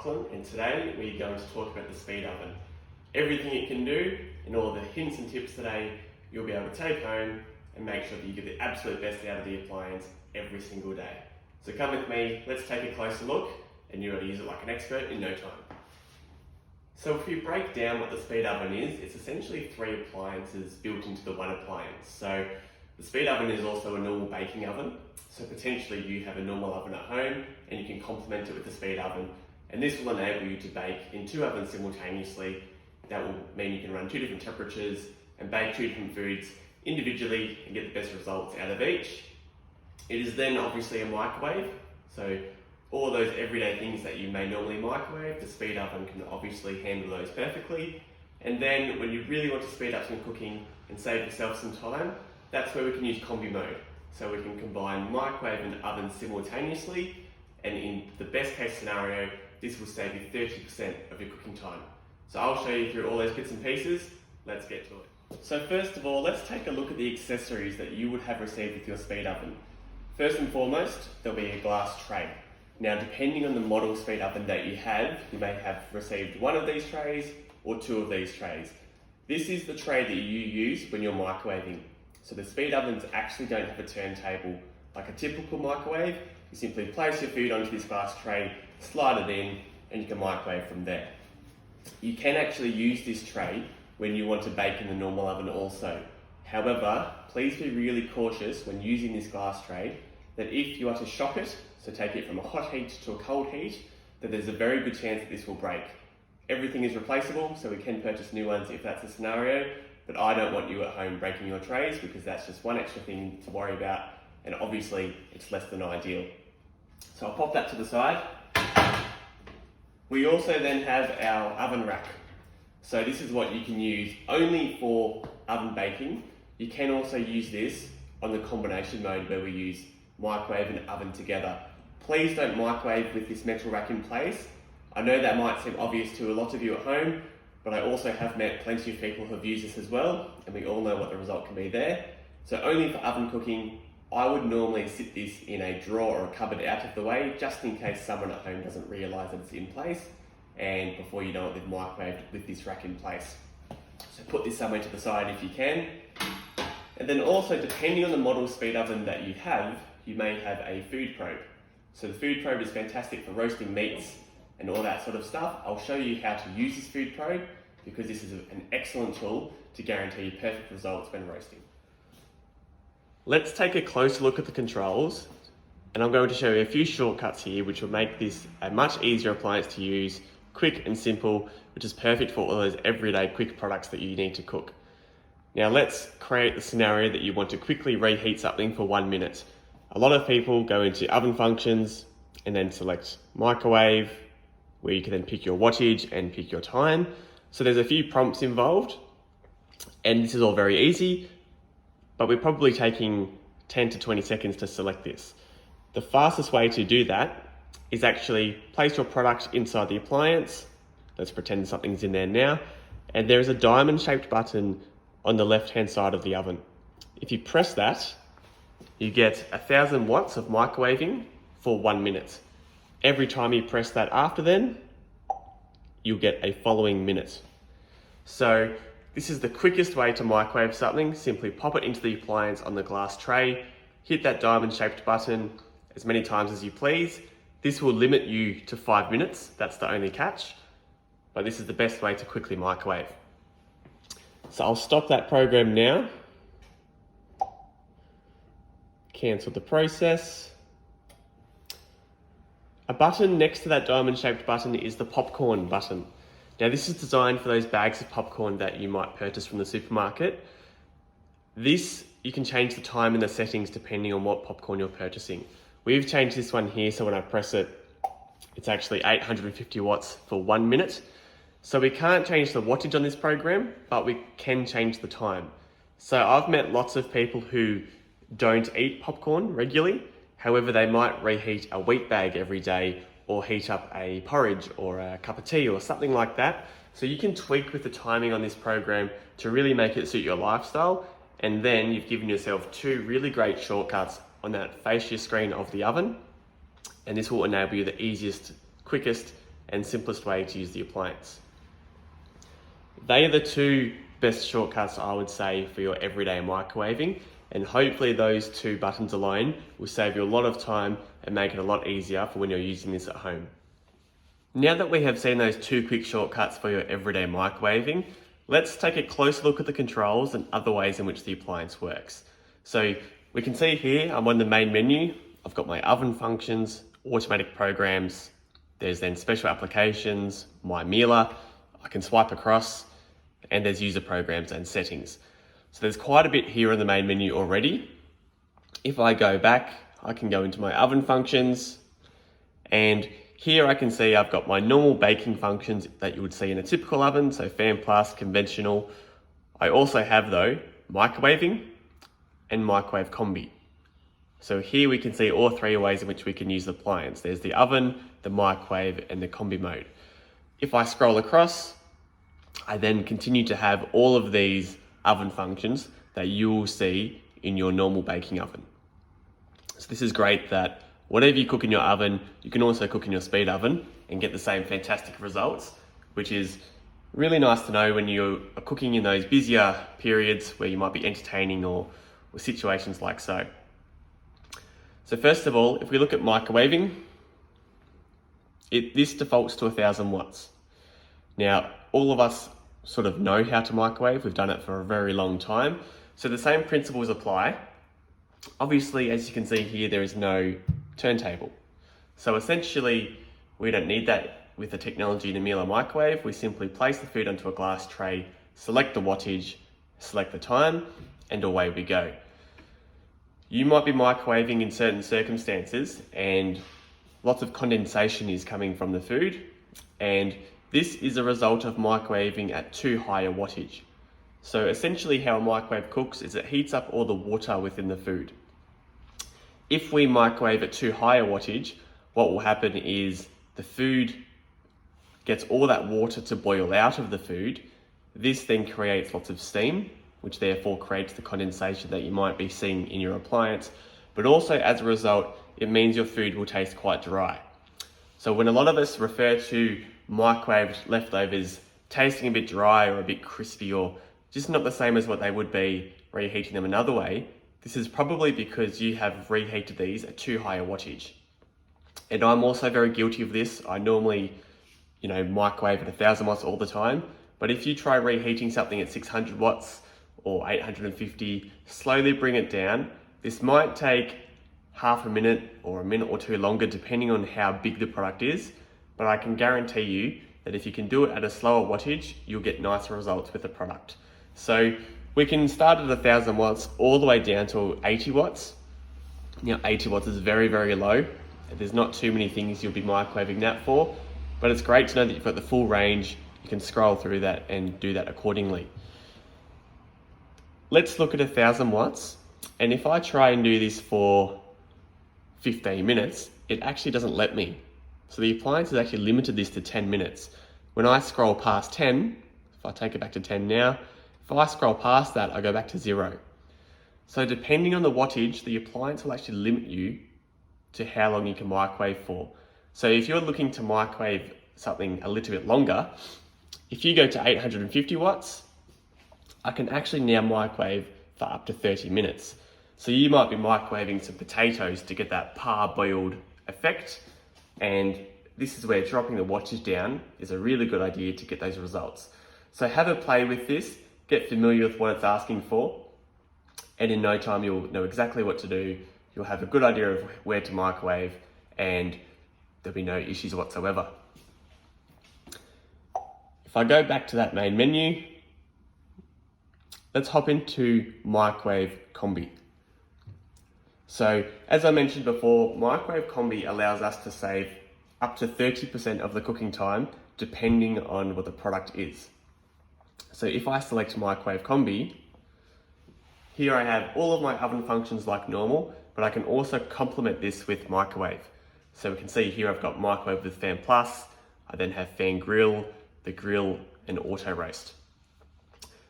Loughlin, and today we're going to talk about the speed oven. Everything it can do, and all the hints and tips today you'll be able to take home and make sure that you get the absolute best out of the appliance every single day. So come with me, let's take a closer look, and you're going to use it like an expert in no time. So if we break down what the speed oven is, it's essentially 3 appliances built into the one appliance. So the speed oven is also a normal baking oven. So potentially you have a normal oven at home and you can complement it with the speed oven. And this will enable you to bake in 2 ovens simultaneously. That will mean you can run 2 different temperatures and bake 2 different foods individually and get the best results out of each. It is then obviously a microwave. So all those everyday things that you may normally microwave, the speed oven can obviously handle those perfectly. And then when you really want to speed up some cooking and save yourself some time, that's where we can use combi mode. So we can combine microwave and oven simultaneously, and in the best case scenario, this will save you 30% of your cooking time. So I'll show you through all those bits and pieces. Let's get to it. So first of all, let's take a look at the accessories that you would have received with your speed oven. First and foremost, there'll be a glass tray. Now, depending on the model speed oven that you may have received one of these trays or 2 of these trays. This is the tray that you use when you're microwaving. So the speed ovens actually don't have a turntable like a typical microwave. You simply place your food onto this glass tray, slide it in, and you can microwave from there. You can actually use this tray when you want to bake in the normal oven also. However, please be really cautious when using this glass tray that if you are to shock it, so take it from a hot heat to a cold heat, that there's a very good chance that this will break. Everything is replaceable, so we can purchase new ones if that's the scenario, but I don't want you at home breaking your trays because that's just one extra thing to worry about, and obviously it's less than ideal. So I'll pop that to the side. We also then have our oven rack. So this is what you can use only for oven baking. You can also use this on the combination mode where we use microwave and oven together. Please don't microwave with this metal rack in place. I know that might seem obvious to a lot of you at home, but I also have met plenty of people who have used this as well, and we all know what the result can be there. So only for oven cooking, I would normally sit this in a drawer or a cupboard out of the way, just in case someone at home doesn't realise that it's in place, and before you know it, they've microwaved with this rack in place. So put this somewhere to the side if you can. And then also, depending on the model speed oven that you have, you may have a food probe. So the food probe is fantastic for roasting meats and all that sort of stuff. I'll show you how to use this food probe because this is an excellent tool to guarantee perfect results when roasting. Let's take a closer look at the controls, and I'm going to show you a few shortcuts here which will make this a much easier appliance to use, quick and simple, which is perfect for all those everyday quick products that you need to cook. Now let's create the scenario that you want to quickly reheat something for 1 minute. A lot of people go into oven functions and then select microwave, where you can then pick your wattage and pick your time. So there's a few prompts involved, and this is all very easy, but we're probably taking 10 to 20 seconds to select this. The fastest way to do that is actually place your product inside the appliance. Let's pretend something's in there now. And there is a diamond-shaped button on the left-hand side of the oven. If you press that, you get 1,000 watts of microwaving for 1 minute. Every time you press that after then, you'll get a following minute. So this is the quickest way to microwave something. Simply pop it into the appliance on the glass tray, hit that diamond-shaped button as many times as you please. This will limit you to 5 minutes, that's the only catch, but this is the best way to quickly microwave. So I'll stop that program now. Cancel the process. A button next to that diamond-shaped button is the popcorn button. Now this is designed for those bags of popcorn that you might purchase from the supermarket. This, you can change the time and the settings depending on what popcorn you're purchasing. We've changed this one here, so when I press it, it's actually 850 watts for 1 minute. So we can't change the wattage on this program, but we can change the time. So I've met lots of people who don't eat popcorn regularly. However, they might reheat a wheat bag every day or heat up a porridge or a cup of tea or something like that. So you can tweak with the timing on this program to really make it suit your lifestyle. And then you've given yourself 2 really great shortcuts on that fascia screen of the oven. And this will enable you the easiest, quickest, and simplest way to use the appliance. They are the two best shortcuts I would say for your everyday microwaving, and hopefully those two buttons alone will save you a lot of time and make it a lot easier for when you're using this at home. Now that we have seen those two quick shortcuts for your everyday microwaving, let's take a closer look at the controls and other ways in which the appliance works. So we can see here, I'm on the main menu. I've got my oven functions, automatic programs. There's then special applications, my Miele. I can swipe across, and there's user programs and settings. So there's quite a bit here in the main menu already. If I go back, I can go into my oven functions, and here I can see I've got my normal baking functions that you would see in a typical oven, so fan plus, conventional. I also have though, microwaving and microwave combi. So here we can see all three ways in which we can use the appliance. There's the oven, the microwave, and the combi mode. If I scroll across, I then continue to have all of these oven functions that you will see in your normal baking oven. So this is great that whatever you cook in your oven, you can also cook in your speed oven and get the same fantastic results, which is really nice to know when you are cooking in those busier periods where you might be entertaining or situations like so. So first of all, if we look at microwaving, this defaults to 1000 watts. Now, all of us sort of know how to microwave. We've done it for a very long time. So the same principles apply. Obviously, as you can see here, there is no turntable. So essentially, we don't need that with the technology in the Miele microwave. We simply place the food onto a glass tray, select the wattage, select the time, and away we go. You might be microwaving in certain circumstances and lots of condensation is coming from the food, and this is a result of microwaving at too high a wattage. So essentially how a microwave cooks is it heats up all the water within the food. If we microwave at too high a wattage, what will happen is the food gets all that water to boil out of the food. This then creates lots of steam, which therefore creates the condensation that you might be seeing in your appliance. But also as a result, it means your food will taste quite dry. So when a lot of us refer to microwaved leftovers tasting a bit dry or a bit crispy or just not the same as what they would be reheating them another way, this is probably because you have reheated these at too high a wattage. And I'm also very guilty of this. I normally, microwave at 1000 watts all the time. But if you try reheating something at 600 watts or 850, slowly bring it down. This might take half a minute or a minute or two longer depending on how big the product is. But I can guarantee you that if you can do it at a slower wattage, you'll get nicer results with the product. So we can start at 1000 watts all the way down to 80 watts. Now 80 watts is very, very low. There's not too many things you'll be microwaving that for, but it's great to know that you've got the full range. You can scroll through that and do that accordingly. Let's look at 1000 watts. And if I try and do this for 15 minutes, it actually doesn't let me. So the appliance has actually limited this to 10 minutes. When I scroll past 10, if I take it back to 10 now, if I scroll past that, I go back to 0. So depending on the wattage, the appliance will actually limit you to how long you can microwave for. So if you're looking to microwave something a little bit longer, if you go to 850 watts, I can actually now microwave for up to 30 minutes. So you might be microwaving some potatoes to get that parboiled effect. And this is where dropping the wattage down is a really good idea to get those results. So have a play with this, get familiar with what it's asking for, and in no time you'll know exactly what to do. You'll have a good idea of where to microwave and there'll be no issues whatsoever. If I go back to that main menu, let's hop into microwave combi. So as I mentioned before, microwave combi allows us to save up to 30% of the cooking time depending on what the product is. So if I select microwave combi, here I have all of my oven functions like normal, but I can also complement this with microwave. So we can see here I've got microwave with fan plus, I then have fan grill, the grill, and auto roast.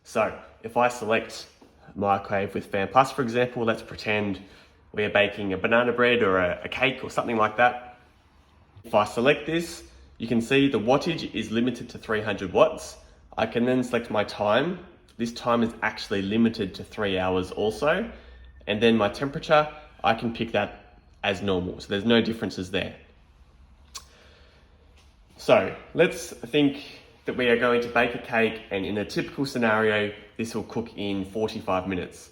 So if I select microwave with fan plus, for example, let's pretend we're baking a banana bread or a cake or something like that. If I select this, You can see the wattage is limited to 300 watts. I can then select my time. This time is actually limited to 3 hours also. And then my temperature, I can pick that as normal. So there's no differences there. So let's think that we are going to bake a cake, and in a typical scenario, this will cook in 45 minutes.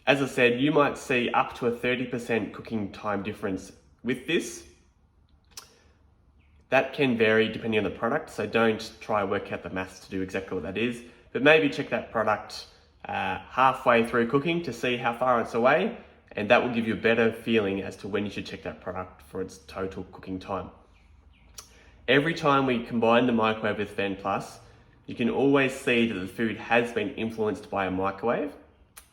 As I said, you might see up to a 30% cooking time difference with this. That can vary depending on the product, so don't try and work out the maths to do exactly what that is, but maybe check that product halfway through cooking to see how far it's away, and that will give you a better feeling as to when you should check that product for its total cooking time. Every time we combine the microwave with Fan Plus, you can always see that the food has been influenced by a microwave.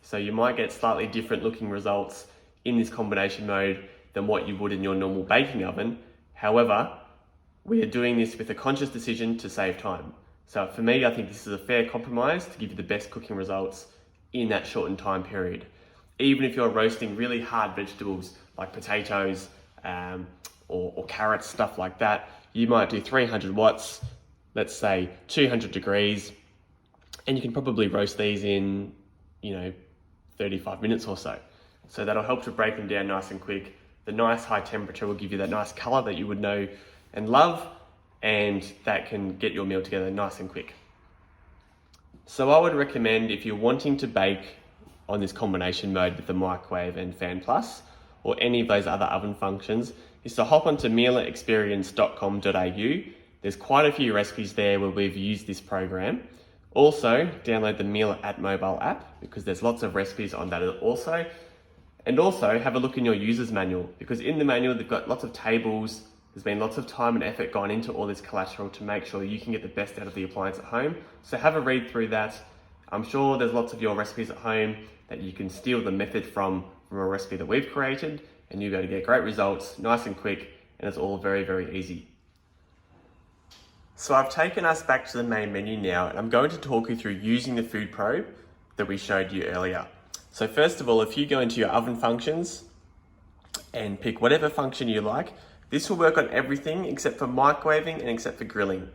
So you might get slightly different looking results in this combination mode than what you would in your normal baking oven. However, we are doing this with a conscious decision to save time. So for me, I think this is a fair compromise to give you the best cooking results in that shortened time period. Even if you're roasting really hard vegetables like potatoes or carrots, stuff like that, you might do 300 watts, let's say 200 degrees, and you can probably roast these in, 35 minutes or so. So that'll help to break them down nice and quick. The nice high temperature will give you that nice color that you would know and love, and that can get your meal together nice and quick. So I would recommend, if you're wanting to bake on this combination mode with the microwave and Fan Plus, or any of those other oven functions, is to hop onto mieleexperience.com.au. There's quite a few recipes there where we've used this program. Also, download the Miele at mobile app, because there's lots of recipes on that also. And also have a look in your user's manual, because in the manual they've got lots of tables. There's been lots of time and effort gone into all this collateral to make sure you can get the best out of the appliance at home. So have a read through that. I'm sure there's lots of your recipes at home that you can steal the method from a recipe that we've created, and you'll be able to get great results, nice and quick, and it's all very, very easy. So I've taken us back to the main menu now, and I'm going to talk you through using the food probe that we showed you earlier. So first of all, if you go into your oven functions and pick whatever function you like, this will work on everything except for microwaving and except for grilling.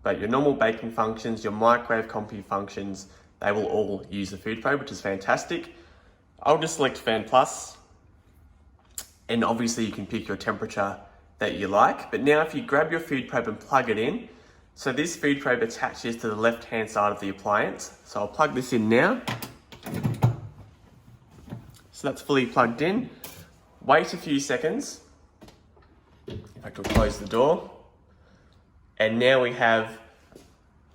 But your normal baking functions, your microwave combi functions, they will all use the food probe, which is fantastic. I'll just select Fan Plus, and obviously you can pick your temperature that you like. But now if you grab your food probe and plug it in, so this food probe attaches to the left-hand side of the appliance. So I'll plug this in now. So that's fully plugged in. Wait a few seconds. In fact, we'll close the door. And now we have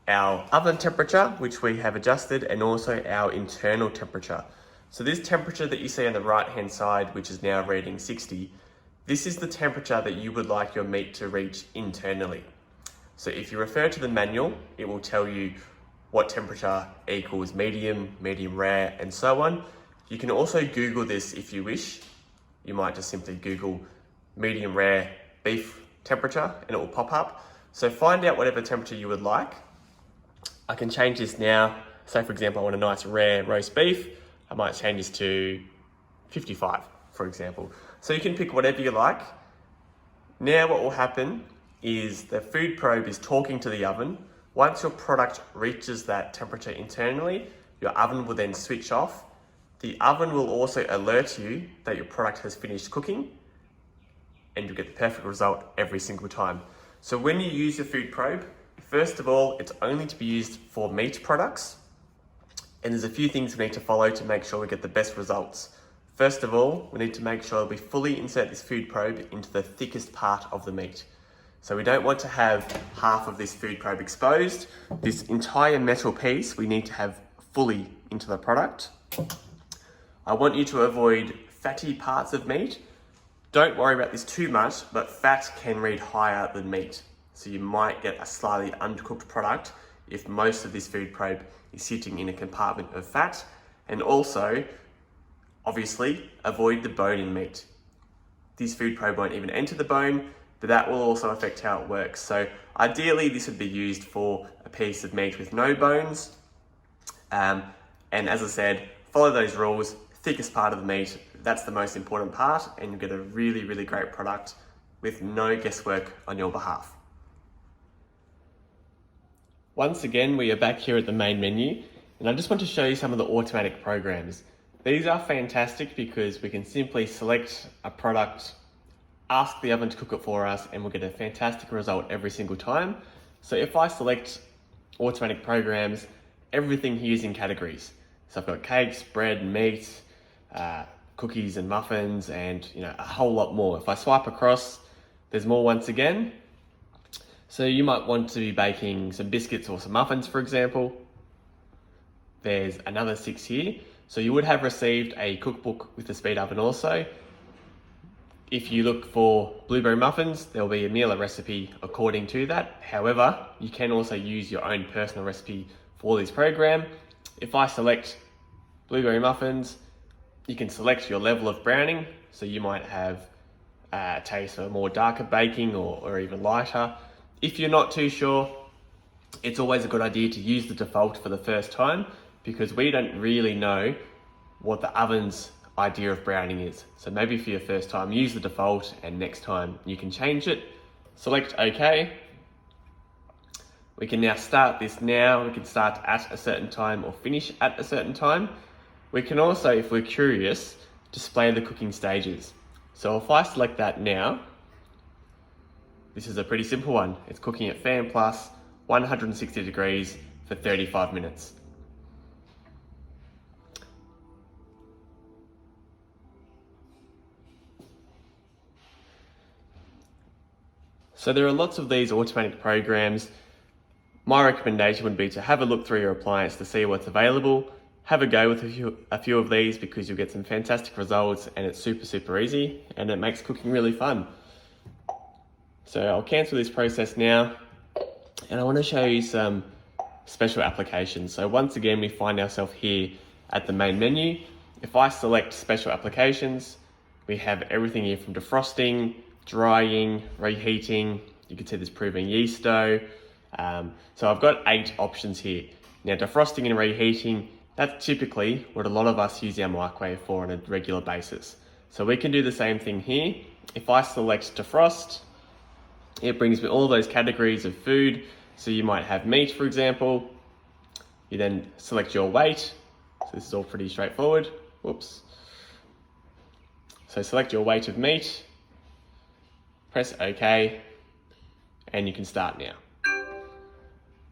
our oven temperature, which we have adjusted, and also our internal temperature. So this temperature that you see on the right-hand side, which is now reading 60, this is the temperature that you would like your meat to reach internally. So if you refer to the manual, it will tell you what temperature equals medium, medium rare, and so on. You can also Google this if you wish. You might just simply Google medium rare beef temperature and it will pop up. So find out whatever temperature you would like. I can change this now. Say for example, I want a nice rare roast beef. I might change this to 55, for example. So you can pick whatever you like. Now what will happen is the food probe is talking to the oven. Once your product reaches that temperature internally, your oven will then switch off. The oven will also alert you that your product has finished cooking, and you'll get the perfect result every single time. So when you use your food probe, first of all, it's only to be used for meat products. And there's a few things we need to follow to make sure we get the best results. First of all, we need to make sure we fully insert this food probe into the thickest part of the meat. So we don't want to have half of this food probe exposed. This entire metal piece we need to have fully into the product. I want you to avoid fatty parts of meat. Don't worry about this too much, but fat can read higher than meat. So you might get a slightly undercooked product if most of this food probe is sitting in a compartment of fat. And also, obviously, avoid the bone in meat. This food probe won't even enter the bone, but that will also affect how it works. So ideally, this would be used for a piece of meat with no bones. And as I said, follow those rules. Thickest part of the meat, that's the most important part, and you get a really, really great product with no guesswork on your behalf. Once again, we are back here at the main menu, and I just want to show you some of the automatic programs. These are fantastic because we can simply select a product, ask the oven to cook it for us, and we'll get a fantastic result every single time. So if I select automatic programs, everything here is in categories. So I've got cakes, bread, meat, cookies and muffins, and a whole lot more. If I swipe across, there's more once again. So you might want to be baking some biscuits or some muffins, for example. There's another 6 here. So you would have received a cookbook with the speed oven also. If you look for blueberry muffins, there'll be a Miele recipe according to that. However, you can also use your own personal recipe for this program. If I select blueberry muffins, you can select your level of browning. So you might have a taste for more darker baking or even lighter. If you're not too sure, it's always a good idea to use the default for the first time because we don't really know what the oven's idea of browning is. So maybe for your first time, use the default, and next time you can change it. Select OK. We can now start this now. We can start at a certain time or finish at a certain time. We can also, if we're curious, display the cooking stages. So if I select that now, this is a pretty simple one. It's cooking at fan plus 160 degrees for 35 minutes. So there are lots of these automatic programs. My recommendation would be to have a look through your appliance to see what's available. Have a go with a few of these because you'll get some fantastic results, and it's super easy and it makes cooking really fun. So I'll cancel this process now, and I want to show you some special applications. So once again, we find ourselves here at the main menu. If I select special applications, we have everything here from defrosting, drying, reheating. You can see this proving yeast dough. So I've got 8 options here. Now defrosting and reheating, that's typically what a lot of us use our microwave for on a regular basis. So we can do the same thing here. If I select defrost, it brings me all those categories of food. So you might have meat, for example. You then select your weight. So this is all pretty straightforward. Whoops. So select your weight of meat, press OK, and you can start now.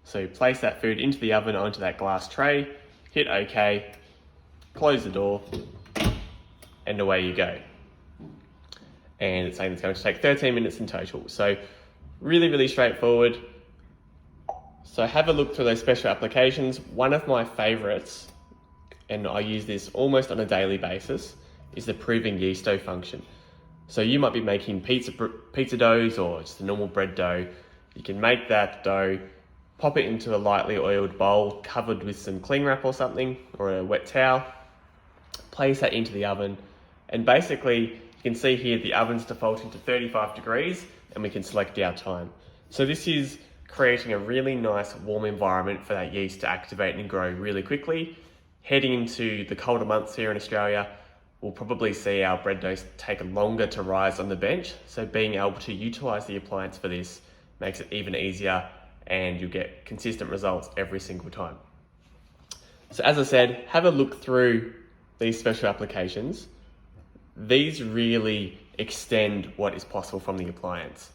So place that food into the oven onto that glass tray, hit OK, close the door, and away you go. And it's saying it's going to take 13 minutes in total. So really straightforward. So have a look through those special applications. One of my favorites, and I use this almost on a daily basis, is the proving yeast dough function. So you might be making pizza doughs or just a normal bread dough. You can make that dough, pop it into a lightly oiled bowl covered with some cling wrap or something, or a wet towel, place that into the oven, and basically you can see here the oven's defaulting to 35 degrees and we can select our time. So this is creating a really nice warm environment for that yeast to activate and grow really quickly. Heading into the colder months here in Australia, we'll probably see our bread doughs take longer to rise on the bench. So being able to utilize the appliance for this makes it even easier, and you'll get consistent results every single time. So as I said, have a look through these special applications. These really extend what is possible from the appliance.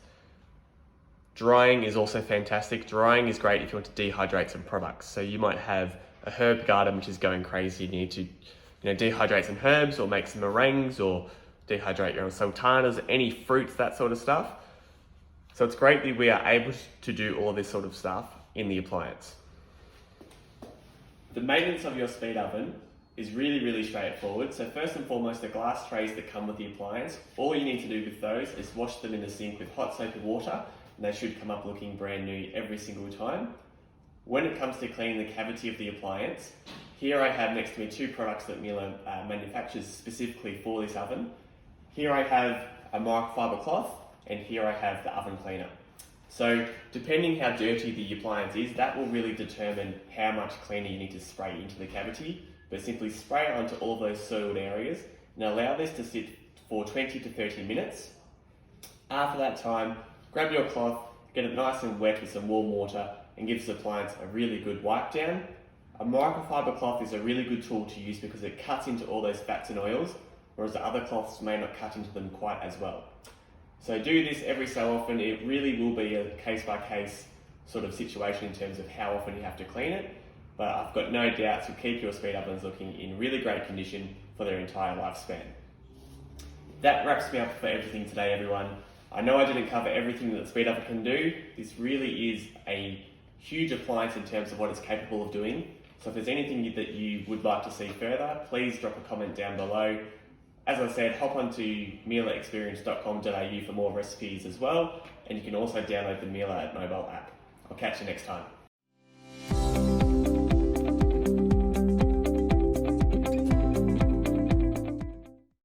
Drying is also fantastic. Drying is great if you want to dehydrate some products. So you might have a herb garden which is going crazy. You need to dehydrate some herbs or make some meringues or dehydrate your own sultanas, any fruits, that sort of stuff. So it's great that we are able to do all this sort of stuff in the appliance. The maintenance of your speed oven is really straightforward. So first and foremost, the glass trays that come with the appliance, all you need to do with those is wash them in the sink with hot soapy water, and they should come up looking brand new every single time. When it comes to cleaning the cavity of the appliance, here I have next to me 2 products that Miele manufactures specifically for this oven. Here I have a microfiber cloth, and here I have the oven cleaner. So depending how dirty the appliance is, that will really determine how much cleaner you need to spray into the cavity. But simply spray it onto all those soiled areas and allow this to sit for 20 to 30 minutes. After that time, grab your cloth, get it nice and wet with some warm water, and gives the appliance a really good wipe down. A microfiber cloth is a really good tool to use because it cuts into all those fats and oils, whereas the other cloths may not cut into them quite as well. So do this every so often. It really will be a case-by-case sort of situation in terms of how often you have to clean it, but I've got no doubts you'll keep your speed ovens looking in really great condition for their entire lifespan. That wraps me up for everything today, everyone. I know I didn't cover everything that the speed oven can do. This really is a huge appliance in terms of what it's capable of doing. So if there's anything that you would like to see further, please drop a comment down below. As I said, hop onto mieleexperience.com.au for more recipes as well, and you can also download the Miele mobile app. I'll catch you next time.